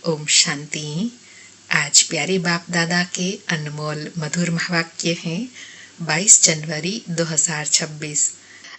ओम शांति। आज प्यारे बाप दादा के अनमोल मधुर महावाक्य हैं 22 जनवरी 2026।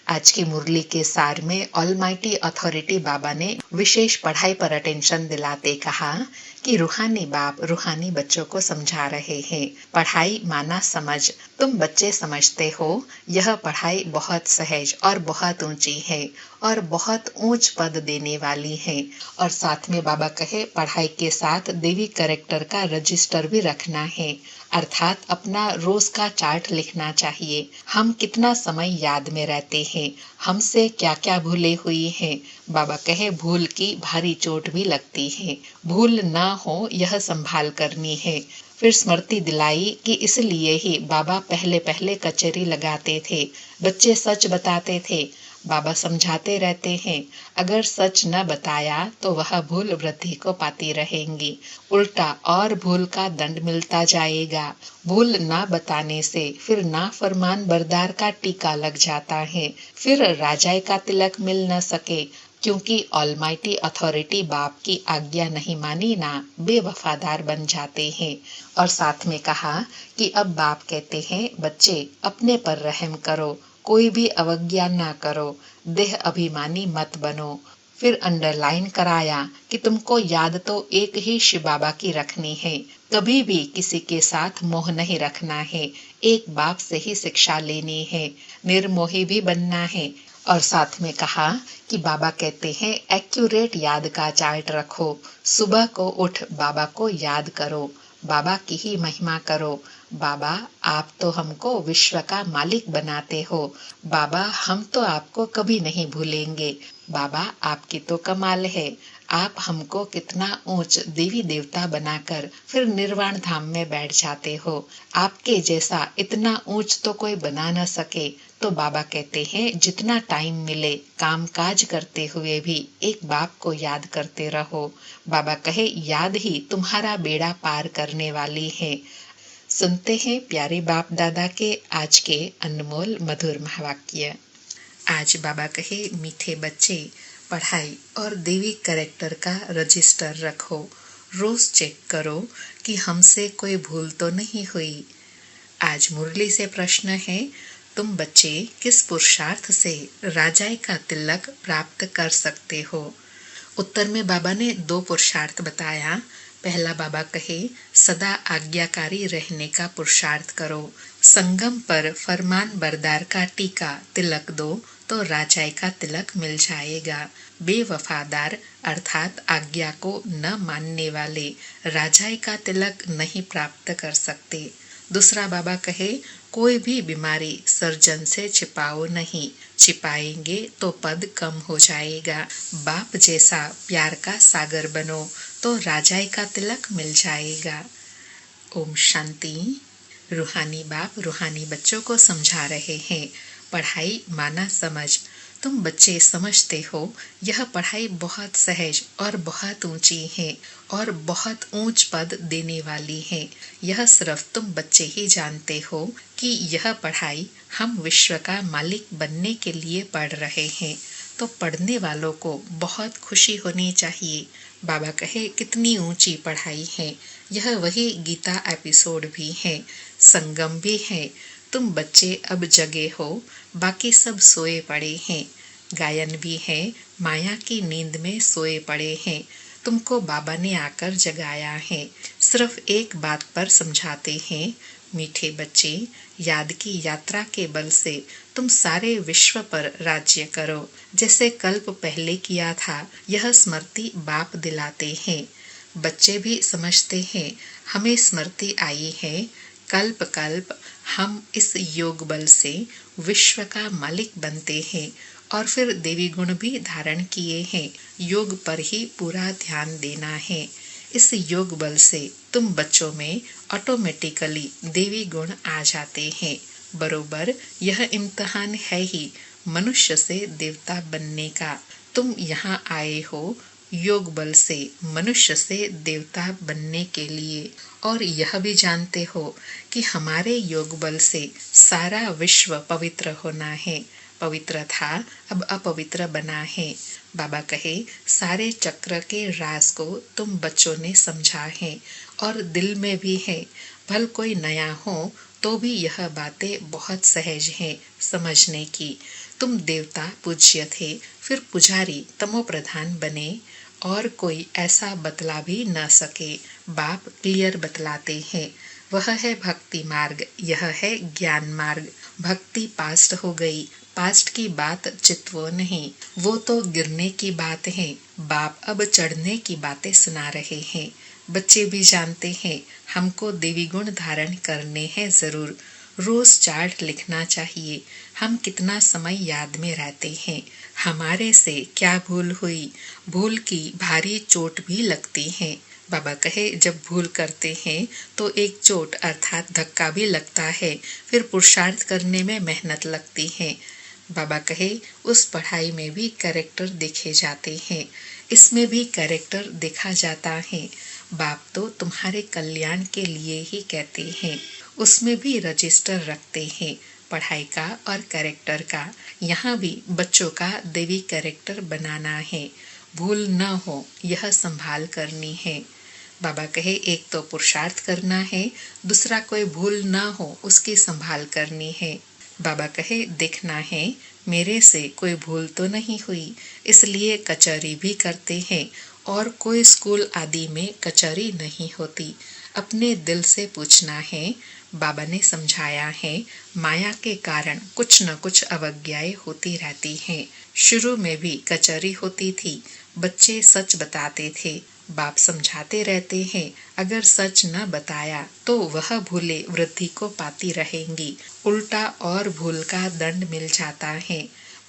आज की मुरली के सार में ऑलमाइटी अथॉरिटी बाबा ने विशेष पढ़ाई पर अटेंशन दिलाते कहा कि रूहानी बाप रूहानी बच्चों को समझा रहे हैं, पढ़ाई माना समझ। तुम बच्चे समझते हो यह पढ़ाई बहुत सहज और बहुत ऊंची है और बहुत ऊंच पद देने वाली है। और साथ में बाबा कहे पढ़ाई के साथ देवी कैरेक्टर का रजिस्टर भी रखना है, अर्थात अपना रोज का चार्ट लिखना चाहिए। हम कितना समय याद में रहते हैं, हमसे क्या क्या भूले हुई हैं। बाबा कहे भूल की भारी चोट भी लगती है, भूल ना हो यह संभाल करनी है। फिर स्मृति दिलाई कि इसलिए ही बाबा पहले पहले कचहरी लगाते थे, बच्चे सच बताते थे। बाबा समझाते रहते हैं अगर सच न बताया तो वह भूल वृद्धि को पाती रहेंगी, उल्टा और भूल का दंड मिलता जाएगा। भूल ना बताने से फिर ना फरमान बरदार का टीका लग जाता है, फिर राजाए का तिलक मिल न सके, क्योंकि ऑलमाइटी अथॉरिटी बाप की आज्ञा नहीं मानी ना बेवफादार बन जाते हैं। और साथ में कहा कि अब बाप कहते हैं बच्चे अपने पर रहम करो, कोई भी अवज्ञा ना करो, देह अभिमानी मत बनो। फिर अंडरलाइन कराया कि तुमको याद तो एक ही शिव बाबा की रखनी है, कभी भी किसी के साथ मोह नहीं रखना है, एक बाप से ही शिक्षा लेनी है, निर्मोही भी बनना है। और साथ में कहा कि बाबा कहते हैं एक्यूरेट याद का चार्ट रखो, सुबह को उठ बाबा को याद करो, बाबा की ही महिमा करो। बाबा आप तो हमको विश्व का मालिक बनाते हो, बाबा हम तो आपको कभी नहीं भूलेंगे। बाबा आपकी तो कमाल है, आप हमको कितना ऊंच देवी देवता बनाकर फिर निर्वाण धाम में बैठ जाते हो। आपके जैसा इतना ऊंच तो कोई बना न सके। तो बाबा कहते हैं जितना टाइम मिले काम काज करते हुए भी एक बाप को याद करते रहो। बाबा कहे याद ही तुम्हारा बेड़ा पार करने वाली है। सुनते हैं प्यारे बाप दादा के आज के अनमोल मधुर महावाक्य। आज बाबा कहे मीठे बच्चे पढ़ाई और देवी कैरेक्टर का रजिस्टर रखो, रोज चेक करो कि हमसे कोई भूल तो नहीं हुई। आज मुरली से प्रश्न है तुम बच्चे किस पुरुषार्थ से राजाई का तिलक प्राप्त कर सकते हो। उत्तर में बाबा ने 2 पुरुषार्थ बताया। पहला बाबा कहे सदा आज्ञाकारी रहने का पुरुषार्थ करो, संगम पर फरमान बरदार का टीका तिलक दो तो राजाई का तिलक मिल जाएगा। बेवफादार अर्थात आज्ञा को न मानने वाले राजाई का तिलक नहीं प्राप्त कर सकते। दूसरा बाबा कहे कोई भी बीमारी सर्जन से छिपाओ नहीं, छिपाएंगे तो पद कम हो जाएगा। बाप जैसा प्यार का सागर बनो तो राजाई का तिलक मिल जाएगा। ओम शांति। रूहानी बाप रूहानी बच्चों को समझा रहे हैं पढ़ाई माना समझ। तुम बच्चे समझते हो यह पढ़ाई बहुत सहज और बहुत ऊंची है और बहुत ऊंच पद देने वाली है। यह सिर्फ तुम बच्चे ही जानते हो कि यह पढ़ाई हम विश्व का मालिक बनने के लिए पढ़ रहे हैं। तो पढ़ने वालों को बहुत खुशी होनी चाहिए। बाबा कहे कितनी ऊंची पढ़ाई है, यह वही गीता एपिसोड भी है, संगम भी है। तुम बच्चे अब जगे हो, बाकी सब सोए पड़े हैं। गायन भी है, माया की नींद में सोए पड़े हैं। तुमको बाबा ने आकर जगाया है। सिर्फ एक बात पर समझाते हैं मीठे बच्चे, याद की यात्रा के बल से तुम सारे विश्व पर राज्य करो, जैसे कल्प पहले किया था। यह स्मृति बाप दिलाते हैं। बच्चे भी समझते हैं हमें स्मृति आई है, कल्प कल्प हम इस योग बल से विश्व का मालिक बनते हैं और फिर देवी गुण भी धारण किए हैं। योग पर ही पूरा ध्यान देना है। इस योग बल से तुम बच्चों में ऑटोमेटिकली देवी गुण आ जाते हैं। बरोबर यह इम्तिहान है ही मनुष्य से देवता बनने का। तुम यहाँ आए हो योग बल से मनुष्य से देवता बनने के लिए, और यह भी जानते हो कि हमारे योग बल से सारा विश्व पवित्र होना है। पवित्र था अब अपवित्र बना है। बाबा कहे, सारे चक्र के राज को तुम बच्चों ने समझा है और दिल में भी है। भल कोई नया हो तो भी यह बातें बहुत सहज हैं समझने की। तुम देवता पूज्य थे, फिर पुजारी तमो प्रधान बने और कोई ऐसा बतला भी न सके। बाप क्लियर बतलाते हैं, वह है भक्ति मार्ग, यह है ज्ञान मार्ग। भक्ति पास्ट हो गई, पास्ट की बात चितवो नहीं, वो तो गिरने की बात है। बाप अब चढ़ने की बातें सुना रहे हैं। बच्चे भी जानते हैं हमको देवी गुण धारण करने हैं जरूर। रोज चार्ट लिखना चाहिए, हम कितना समय याद में रहते हैं, हमारे से क्या भूल हुई। भूल की भारी चोट भी लगती है। बाबा कहे, जब भूल करते हैं तो एक चोट अर्थात धक्का भी लगता है, फिर पुरुषार्थ करने में मेहनत लगती है। बाबा कहे, उस पढ़ाई में भी कैरेक्टर देखे जाते हैं, इसमें भी कैरेक्टर देखा जाता है। बाप तो तुम्हारे कल्याण के लिए ही कहते हैं, उसमें भी रजिस्टर रखते हैं पढ़ाई का और कैरेक्टर का। यहाँ भी बच्चों का देवी कैरेक्टर बनाना है, भूल न हो यह संभाल करनी है। बाबा कहे, एक तो पुरुषार्थ करना है, दूसरा कोई भूल न हो उसकी संभाल करनी है। बाबा कहे, देखना है मेरे से कोई भूल तो नहीं हुई, इसलिए कचहरी भी करते हैं और कोई स्कूल आदि में कचहरी नहीं होती। अपने दिल से पूछना है। बाबा ने समझाया है, माया के कारण कुछ न कुछ अवज्ञाएं होती रहती हैं। शुरू में भी कचहरी होती थी, बच्चे सच बताते थे, बाप समझाते रहते हैं, अगर सच न बताया तो वह भूले वृद्धि को पाती रहेंगी, उल्टा और भूल का दंड मिल जाता है।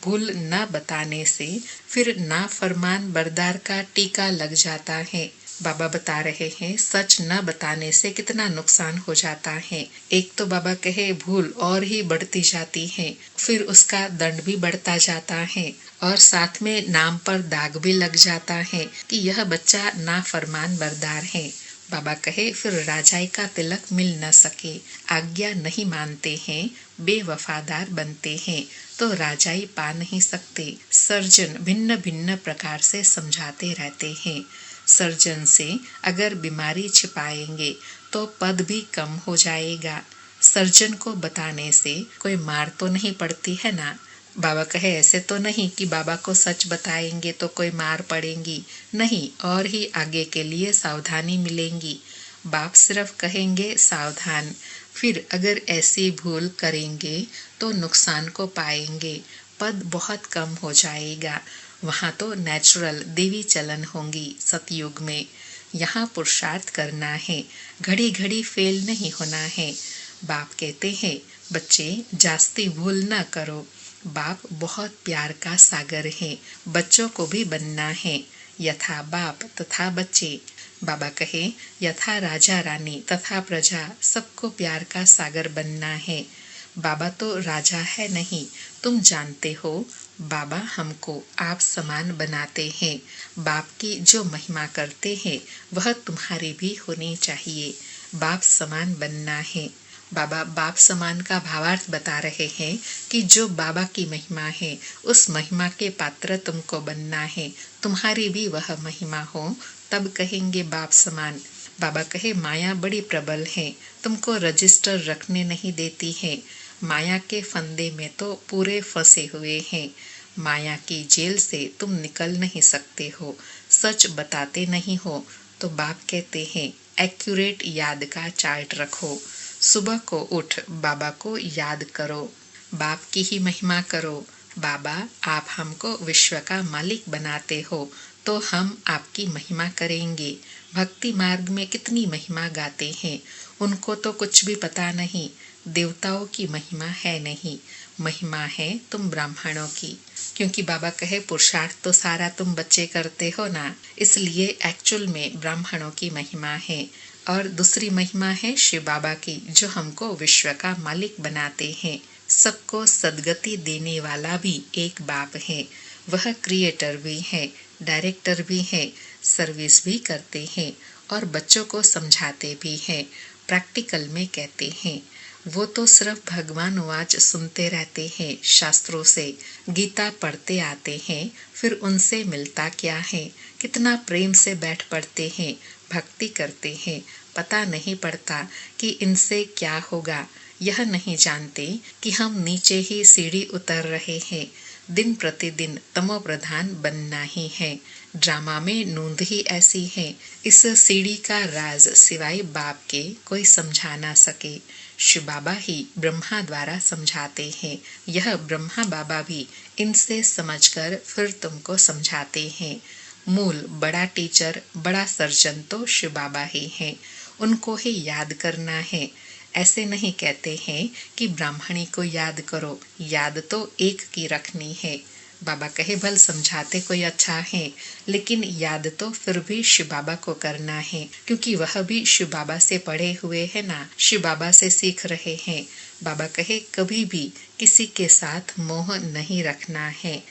भूल न बताने से फिर ना फरमान बरदार का टीका लग जाता है। बाबा बता रहे हैं, सच न बताने से कितना नुकसान हो जाता है। एक तो बाबा कहे भूल और ही बढ़ती जाती है, फिर उसका दंड भी बढ़ता जाता है और साथ में नाम पर दाग भी लग जाता है कि यह बच्चा नाफरमान बरदार है। बाबा कहे, फिर राजाई का तिलक मिल न सके, आज्ञा नहीं मानते हैं, बेवफादार बनते हैं तो राजाई पा नहीं सकते। सर्जन भिन्न भिन्न प्रकार से समझाते रहते हैं। सर्जन से अगर बीमारी छिपाएंगे तो पद भी कम हो जाएगा। सर्जन को बताने से कोई मार तो नहीं पड़ती है ना। बाबा कहे, ऐसे तो नहीं कि बाबा को सच बताएंगे तो कोई मार पड़ेगी, नहीं, और ही आगे के लिए सावधानी मिलेंगी। बाप सिर्फ कहेंगे सावधान, फिर अगर ऐसी भूल करेंगे तो नुकसान को पाएंगे, पद बहुत कम हो जाएगा। वहाँ तो नेचुरल देवी चलन होंगी सतयुग में। यहाँ पुरुषार्थ करना है, घड़ी घड़ी फेल नहीं होना है। बाप कहते हैं, बच्चे जास्ती भूल न करो। बाप बहुत प्यार का सागर है, बच्चों को भी बनना है, यथा बाप तथा बच्चे। बाबा कहे, यथा राजा रानी तथा प्रजा, सबको प्यार का सागर बनना है। बाबा तो राजा है नहीं, तुम जानते हो, बाबा हमको आप समान बनाते हैं। बाप की जो महिमा करते हैं वह तुम्हारी भी होनी चाहिए। बाप समान बनना है। बाबा बाप समान का भावार्थ बता रहे हैं कि जो बाबा की महिमा है उस महिमा के पात्र तुमको बनना है, तुम्हारी भी वह महिमा हो, तब कहेंगे बाप समान। बाबा कहे, माया बड़ी प्रबल है, तुमको रजिस्टर रखने नहीं देती है। माया के फंदे में तो पूरे फंसे हुए हैं। माया की जेल से तुम निकल नहीं सकते हो, सच बताते नहीं हो। तो बाप कहते हैं, एक्यूरेट याद का चार्ट रखो, सुबह को उठ बाबा को याद करो, बाप की ही महिमा करो। बाबा, आप हमको विश्व का मालिक बनाते हो तो हम आपकी महिमा करेंगे। भक्ति मार्ग में कितनी महिमा गाते हैं, उनको तो कुछ भी पता नहीं। देवताओं की महिमा है नहीं, महिमा है तुम ब्राह्मणों की। क्योंकि बाबा कहे, पुरुषार्थ तो सारा तुम बच्चे करते हो ना, इसलिए एक्चुअल में ब्राह्मणों की महिमा है। और दूसरी महिमा है शिव बाबा की, जो हमको विश्व का मालिक बनाते हैं। सबको सदगति देने वाला भी एक बाप है, वह क्रिएटर भी है, डायरेक्टर भी है, सर्विस भी करते हैं और बच्चों को समझाते भी हैं, प्रैक्टिकल में कहते हैं। वो तो सिर्फ भगवान वाच सुनते रहते हैं शास्त्रों से, गीता पढ़ते आते हैं, फिर उनसे मिलता क्या है। कितना प्रेम से बैठ पढ़ते हैं, भक्ति करते हैं, पता नहीं पड़ता कि इनसे क्या होगा। यह नहीं जानते कि हम नीचे ही सीढ़ी उतर रहे हैं। दिन प्रतिदिन तमो प्रधान बनना ही है। ड्रामा में नूंद ही ऐसी है। इस सीढ़ी का राज सिवाय बाप के कोई समझा ना सके। शिव बाबा ही ब्रह्मा द्वारा समझाते हैं। यह ब्रह्मा बाबा भी इनसे समझकर फिर तुमको समझाते हैं। मूल बड़ा टीचर, बड़ा सर्जन तो शिव बाबा ही हैं। उनको ही याद करना है। ऐसे नहीं कहते हैं कि ब्राह्मणी को याद करो, याद तो एक की रखनी है। बाबा कहे भल समझाते कोई अच्छा है, लेकिन याद तो फिर भी शिव बाबा को करना है, क्योंकि वह भी शिव बाबा से पढ़े हुए है ना, शिव बाबा से सीख रहे हैं। बाबा कहे कभी भी किसी के साथ मोह नहीं रखना है,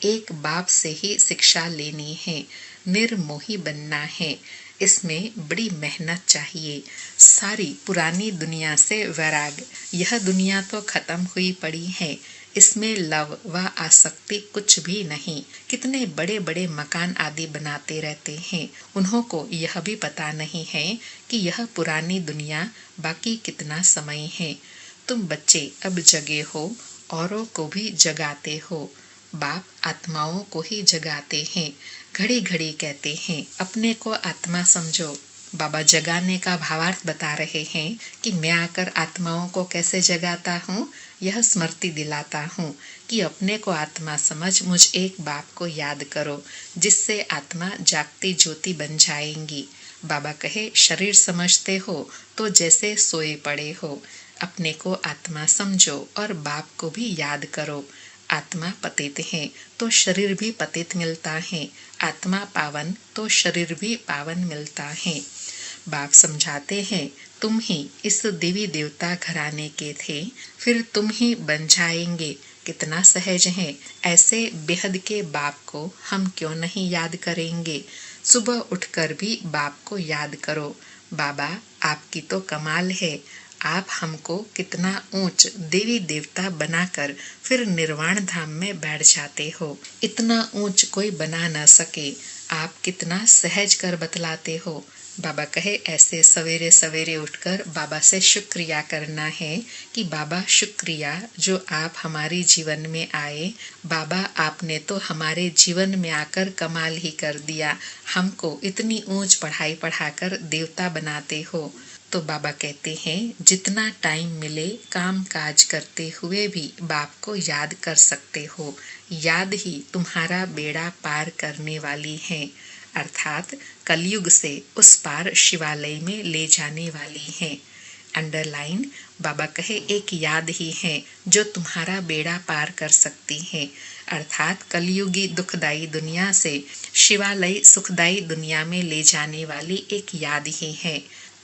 एक बाप से ही शिक्षा लेनी है, निर्मोही बनना है। इसमें बड़ी मेहनत चाहिए। सारी पुरानी दुनिया से वैराग। यह दुनिया तो खत्म हुई पड़ी है, इसमें लव व आसक्ति कुछ भी नहीं। कितने बड़े बड़े मकान आदि बनाते रहते हैं, उन्हों को यह भी पता नहीं है कि यह पुरानी दुनिया बाकी कितना समय है। तुम बच्चे अब जगे हो, औरों को भी जगाते हो। बाप आत्माओं को ही जगाते हैं। घड़ी घड़ी कहते हैं अपने को आत्मा समझो। बाबा जगाने का भावार्थ बता रहे हैं कि मैं आकर आत्माओं को कैसे जगाता हूँ। यह स्मृति दिलाता हूँ कि अपने को आत्मा समझ मुझ एक बाप को याद करो, जिससे आत्मा जागती ज्योति बन जाएंगी। बाबा कहे शरीर समझते हो तो जैसे सोए पड़े हो। अपने को आत्मा समझो और बाप को भी याद करो। आत्मा पतित है तो शरीर भी पतित मिलता है, आत्मा पावन तो शरीर भी पावन मिलता है। बाप समझाते हैं तुम ही इस देवी देवता घराने के थे, फिर तुम ही बन जाएंगे। कितना सहज है। ऐसे बेहद के बाप को हम क्यों नहीं याद करेंगे। सुबह उठकर भी बाप को याद करो। बाबा आपकी तो कमाल है, आप हमको कितना ऊंच देवी देवता बनाकर फिर निर्वाण धाम में बैठ जाते हो। इतना ऊंच कोई बना न सके, आप कितना सहज कर बतलाते हो। बाबा कहे ऐसे सवेरे सवेरे उठकर बाबा से शुक्रिया करना है कि बाबा शुक्रिया जो आप हमारे जीवन में आए। बाबा आपने तो हमारे जीवन में आकर कमाल ही कर दिया, हमको इतनी ऊंच पढ़ाई पढ़ाकर देवता बनाते हो। तो बाबा कहते हैं जितना टाइम मिले काम काज करते हुए भी बाप को याद कर सकते हो। याद ही तुम्हारा बेड़ा पार करने वाली है, अर्थात कलयुग से उस पार शिवालय में ले जाने वाली है। अंडरलाइन बाबा कहे एक याद ही है जो तुम्हारा बेड़ा पार कर सकती है, अर्थात कलयुगी दुखदाई दुनिया से शिवालय सुखदाई दुनिया में ले जाने वाली एक याद ही है।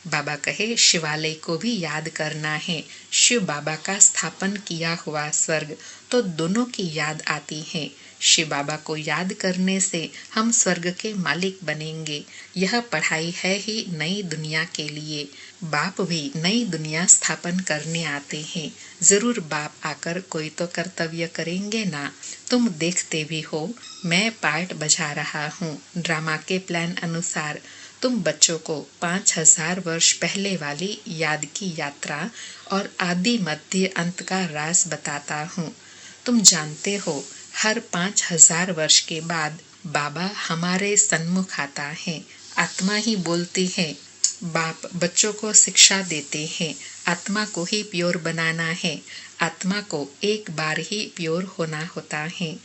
बाबा कहे शिवालय को भी याद करना है। शिव बाबा का स्थापन किया हुआ स्वर्ग तो दोनों की याद आती है। शिव बाबा को याद करने से हम स्वर्ग के मालिक बनेंगे। यह पढ़ाई है ही नई दुनिया के लिए। बाप भी नई दुनिया स्थापन करने आते हैं। जरूर बाप आकर कोई तो कर्तव्य करेंगे ना। तुम देखते भी हो मैं पार्ट बजा रहा हूँ ड्रामा के प्लान अनुसार। तुम बच्चों को 5000 वर्ष पहले वाली याद की यात्रा और आदि मध्य अंत का राज बताता हूँ। तुम जानते हो हर 5000 वर्ष के बाद बाबा हमारे सन्मुख आता है। आत्मा ही बोलती है। बाप बच्चों को शिक्षा देते हैं। आत्मा को ही प्योर बनाना है। आत्मा को एक बार ही प्योर होना होता है।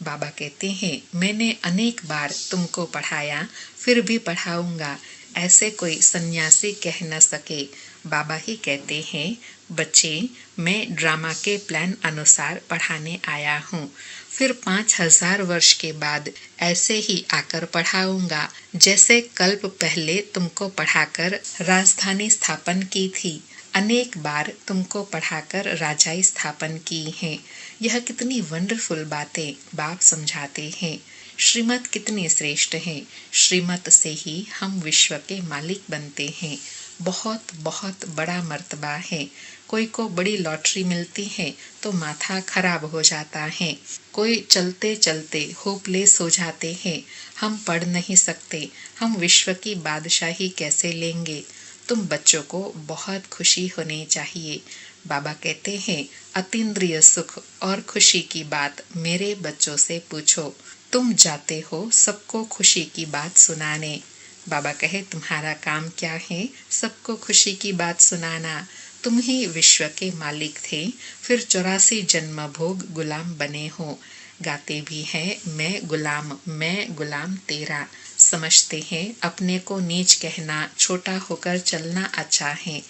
बाबा कहते हैं मैंने अनेक बार तुमको पढ़ाया, फिर भी पढ़ाऊंगा, ऐसे कोई सन्यासी कह न सके। बाबा ही कहते हैं बच्चे मैं ड्रामा के प्लान अनुसार पढ़ाने आया हूँ, फिर 5000 वर्ष के बाद ऐसे ही आकर पढ़ाऊंगा जैसे कल्प पहले तुमको पढ़ाकर राजधानी स्थापन की थी। अनेक बार तुमको पढ़ाकर राजाई स्थापन की है। यह कितनी वंडरफुल बातें बाप समझाते हैं। श्रीमत कितनी श्रेष्ठ है। श्रीमत से ही हम विश्व के मालिक बनते हैं। बहुत बहुत बड़ा मर्तबा है। कोई को बड़ी लॉटरी मिलती है तो माथा खराब हो जाता है। कोई चलते चलते होपलेस हो जाते हैं। हम पढ़ नहीं सकते, हम विश्व की बादशाही कैसे लेंगे। तुम बच्चों को बहुत खुशी होनी चाहिए। बाबा कहते हैं, अतीन्द्रिय सुख और खुशी की बात मेरे बच्चों से पूछो। तुम जाते हो सबको खुशी की बात सुनाने। बाबा कहे, तुम्हारा काम क्या है? सबको खुशी की बात सुनाना। तुम ही विश्व के मालिक थे, फिर 84 जन्म भोग गुलाम बने हो। गाते भी हैं, मैं गुलाम तेरा। समझते हैं अपने को नीच कहना, छोटा होकर चलना अच्छा है।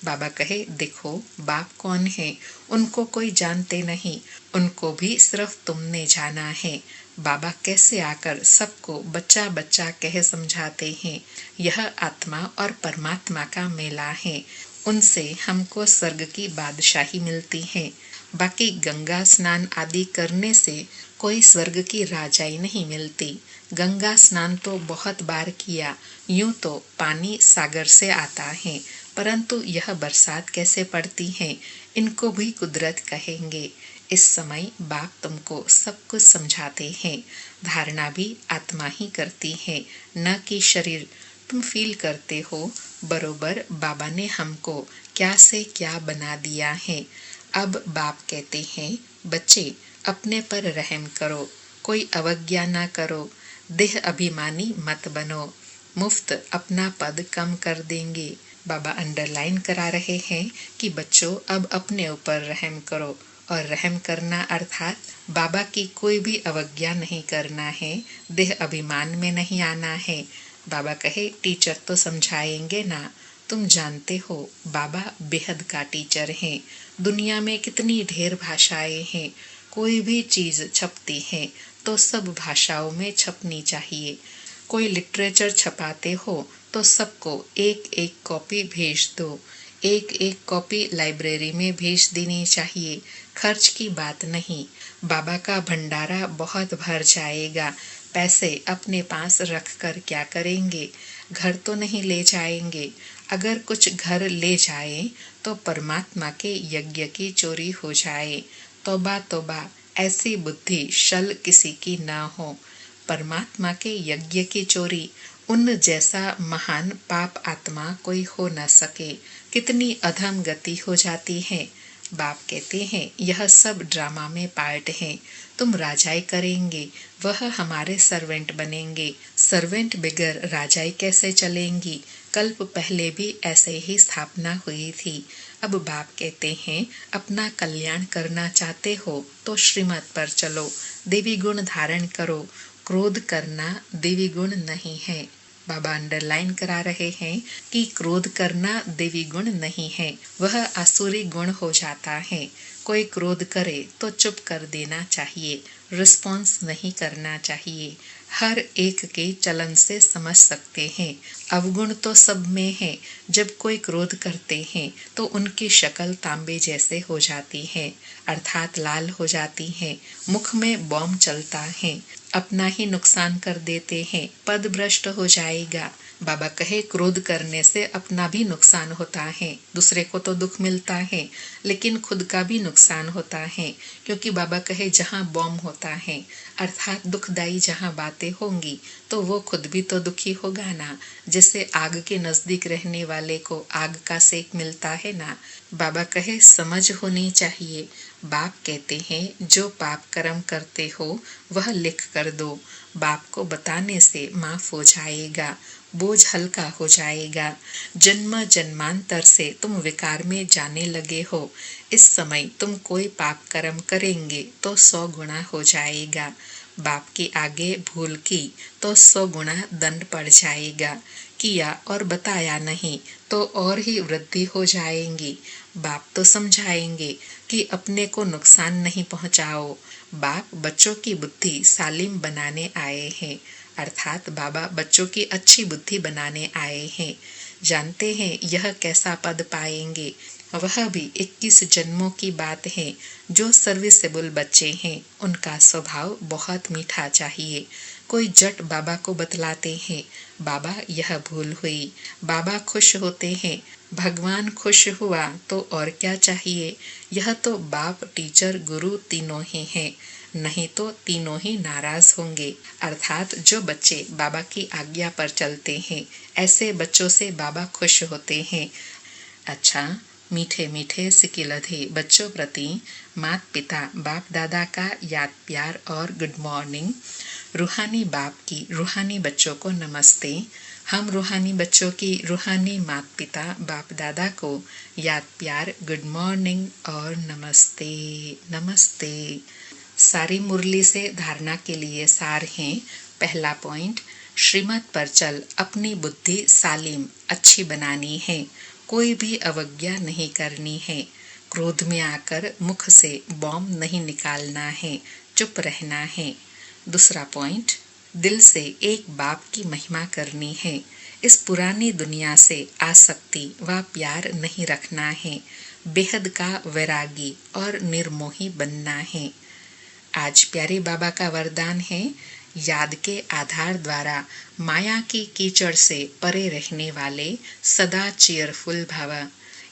बाबा कहे, देखो बाप कौन है, उनको कोई जानते नहीं, उनको भी सिर्फ तुमने जाना है। बाबा कैसे आकर सबको बच्चा बच्चा कह समझाते हैं। यह आत्मा और परमात्मा का मेला है। उनसे हमको स्वर्ग की बादशाही मिलती है। बाकी गंगा स्नान आदि करने से कोई स्वर्ग की राजाई नहीं मिलती। गंगा स्नान तो बहुत बार किया। यूं तो पानी सागर से आता है, परंतु यह बरसात कैसे पड़ती है, इनको भी कुदरत कहेंगे। इस समय बाप तुमको सब कुछ समझाते हैं। धारणा भी आत्मा ही करती है, न कि शरीर। तुम फील करते हो बरोबर बाबा ने हमको क्या से क्या बना दिया है। अब बाप कहते हैं, बच्चे अपने पर रहम करो, कोई अवज्ञा ना करो, देह अभिमानी मत बनो, मुफ्त अपना पद कम कर देंगे। बाबा अंडरलाइन करा रहे हैं कि बच्चों अब अपने ऊपर रहम करो, और रहम करना अर्थात बाबा की कोई भी अवज्ञा नहीं करना है, देह अभिमान में नहीं आना है। बाबा कहे, टीचर तो समझाएंगे ना। तुम जानते हो बाबा बेहद का टीचर हैं। दुनिया में कितनी ढेर भाषाएं हैं। कोई भी चीज छपती है तो सब भाषाओं में छपनी चाहिए। कोई लिटरेचर छपाते हो तो सबको एक एक कॉपी भेज दो। एक एक कॉपी लाइब्रेरी में भेज देनी चाहिए। खर्च की बात नहीं। बाबा का भंडारा बहुत भर जाएगा। पैसे अपने पास रख कर क्या करेंगे? घर तो नहीं ले जाएंगे। अगर कुछ घर ले जाए तो परमात्मा के यज्ञ की चोरी हो जाए। तौबा तौबा, ऐसी बुद्धि शल किसी की न हो। परमात्मा के यज्ञ की चोरी, उन जैसा महान पाप आत्मा कोई हो न सके। कितनी अधम गति हो जाती है। बाप कहते हैं, यह सब ड्रामा में पार्ट है। तुम राजाई करेंगे, वह हमारे सर्वेंट बनेंगे। सर्वेंट बिगर राजाई कैसे चलेंगी? कल्प पहले भी ऐसे ही स्थापना हुई थी। अब बाप कहते हैं, अपना कल्याण करना चाहते हो तो श्रीमत पर चलो, देवी गुण धारण करो। क्रोध करना देवी गुण नहीं है। बाबा अंडरलाइन करा रहे हैं कि क्रोध करना देवी गुण नहीं है, वह आसुरी गुण हो जाता है। कोई क्रोध करे तो चुप कर देना चाहिए, रिस्पॉन्स नहीं करना चाहिए। हर एक के चलन से समझ सकते हैं। अवगुण तो सब में है। जब कोई क्रोध करते हैं तो उनकी शक्ल तांबे जैसे हो जाती है, अर्थात लाल हो जाती है। मुख में बॉम्ब चलता है, अपना ही नुकसान कर देते हैं, पद भ्रष्ट हो जाएगा। बाबा कहे, क्रोध करने से अपना भी नुकसान होता है, दूसरे को तो दुख मिलता है लेकिन खुद का भी नुकसान होता है। क्योंकि बाबा कहे, जहाँ बॉम्ब होता है अर्थात दुखदाई जहाँ बातें होंगी तो वो खुद भी तो दुखी होगा ना। जैसे आग के नजदीक रहने वाले को आग का सेक मिलता है ना। बाबा कहे, समझ होनी चाहिए। बाप कहते हैं, जो पाप कर्म करते हो वह लिख कर दो। बाप को बताने से माफ हो जाएगा, बोझ हल्का हो जाएगा। जन्म जन्मांतर से तुम विकार में जाने लगे हो। इस समय तुम कोई पाप कर्म करेंगे तो 100 गुना हो जाएगा। बाप के आगे भूल की तो 100 गुना दंड पड़ जाएगा। किया और बताया नहीं तो और ही वृद्धि हो जाएंगी। बाप तो समझाएंगे कि अपने को नुकसान नहीं पहुंचाओ। बाप बच्चों की बुद्धि सालिम बनाने आए हैं, अर्थात बाबा बच्चों की अच्छी बुद्धि बनाने आए हैं। जानते हैं यह कैसा पद पाएंगे? वह भी 21 जन्मों की बात है। जो सर्विसेबल बच्चे हैं उनका स्वभाव बहुत मीठा चाहिए। कोई जट बाबा को बतलाते हैं, बाबा यह भूल हुई। बाबा खुश होते हैं, भगवान खुश हुआ तो और क्या चाहिए। यह तो बाप, टीचर, गुरु तीनों ही हैं, नहीं तो तीनों ही नाराज होंगे। अर्थात जो बच्चे बाबा की आज्ञा पर चलते हैं, ऐसे बच्चों से बाबा खुश होते हैं। अच्छा, मीठे मीठे सिकिलधे बच्चों प्रति माता पिता बाप दादा का याद प्यार और गुड मॉर्निंग। रूहानी बाप की रूहानी बच्चों को नमस्ते। हम रूहानी बच्चों की रूहानी माता पिता बाप दादा को याद प्यार, गुड मॉर्निंग और नमस्ते। नमस्ते। सारी मुरली से धारणा के लिए सार हैं। पहला पॉइंट, श्रीमत पर चल, अपनी बुद्धि सालिम अच्छी बनानी है, कोई भी अवज्ञा नहीं करनी है। क्रोध में आकर मुख से बॉम्ब नहीं निकालना है, चुप रहना है। दूसरा पॉइंट, दिल से एक बाप की महिमा करनी है। इस पुरानी दुनिया से आसक्ति व प्यार नहीं रखना है, बेहद का वैरागी और निर्मोही बनना है। आज प्यारे बाबा का वरदान है, याद के आधार द्वारा माया की कीचड़ से परे रहने वाले सदा चेयरफुल भव।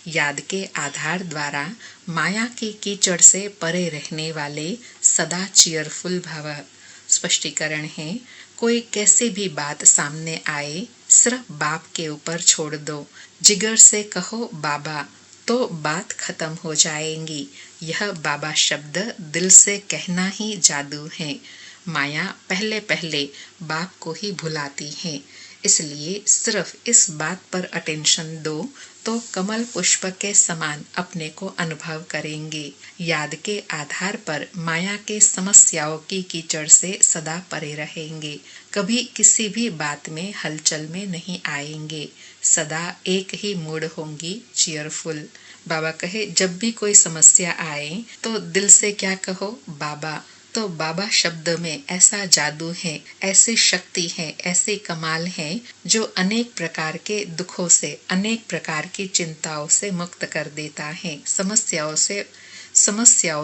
याद के आधार द्वारा माया की कीचड़ से परे रहने वाले सदा चेयरफुल भव। स्पष्टीकरण है, कोई कैसे भी बात सामने आए, सिर्फ बाप के ऊपर छोड़ दो, जिगर से कहो बाबा, तो बात खत्म हो जाएंगी। यह बाबा शब्द दिल से कहना ही जादू है। माया पहले पहले बाप को ही भुलाती है, इसलिए सिर्फ इस बात पर अटेंशन दो तो कमल पुष्प के समान अपने को अनुभव करेंगे। याद के आधार पर माया के समस्याओं की कीचड़ से सदा परे रहेंगे, कभी किसी भी बात में हलचल में नहीं आएंगे, सदा एक ही मूड होंगी, चीयरफुल। बाबा कहे, जब भी कोई समस्या आए तो दिल से क्या कहो, बाबा। तो बाबा शब्द में ऐसा जादू है, ऐसी शक्ति है, ऐसे कमाल है, जो अनेक प्रकार के दुखों से, अनेक प्रकार की चिंताओं से मुक्त कर देता है, समस्याओं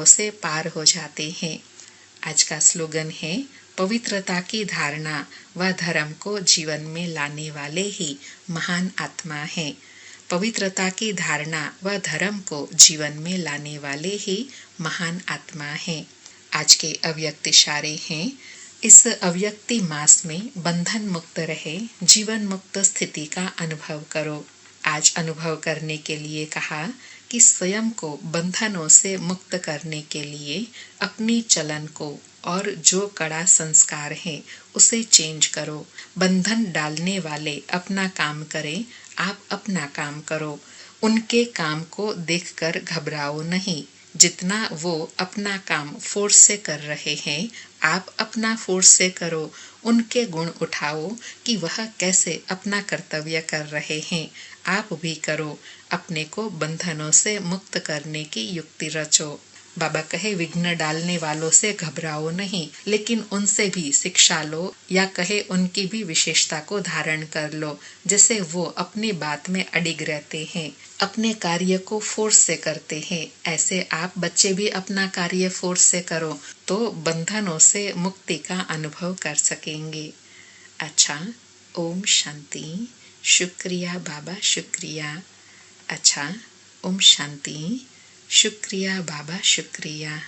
से पार हो जाते हैं। आज का स्लोगन है, पवित्रता की धारणा व धर्म को जीवन में लाने वाले ही महान आत्मा है। पवित्रता की धारणा व धर्म को जीवन में लाने वाले ही महान आत्मा है। आज के अव्यक्त इशारे हैं, इस अव्यक्ति मास में बंधन मुक्त रहे, जीवन मुक्त स्थिति का अनुभव करो। आज अनुभव करने के लिए कहा कि स्वयं को बंधनों से मुक्त करने के लिए अपनी चलन को और जो कड़ा संस्कार है उसे चेंज करो। बंधन डालने वाले अपना काम करें, आप अपना काम करो। उनके काम को देखकर घबराओ नहीं, जितना वो अपना काम फोर्स से कर रहे हैं, आप अपना फोर्स से करो। उनके गुण उठाओ कि वह कैसे अपना कर्तव्य कर रहे हैं, आप भी करो। अपने को बंधनों से मुक्त करने की युक्ति रचो। बाबा कहे, विघ्न डालने वालों से घबराओ नहीं, लेकिन उनसे भी शिक्षा लो, या कहे उनकी भी विशेषता को धारण कर लो। जैसे वो अपनी बात में अडिग रहते हैं, अपने कार्य को फोर्स से करते हैं, ऐसे आप बच्चे भी अपना कार्य फोर्स से करो तो बंधनों से मुक्ति का अनुभव कर सकेंगे। अच्छा, ओम शांति। शुक्रिया बाबा, शुक्रिया। अच्छा, ओम शांति। शुक्रिया बाबा, शुक्रिया।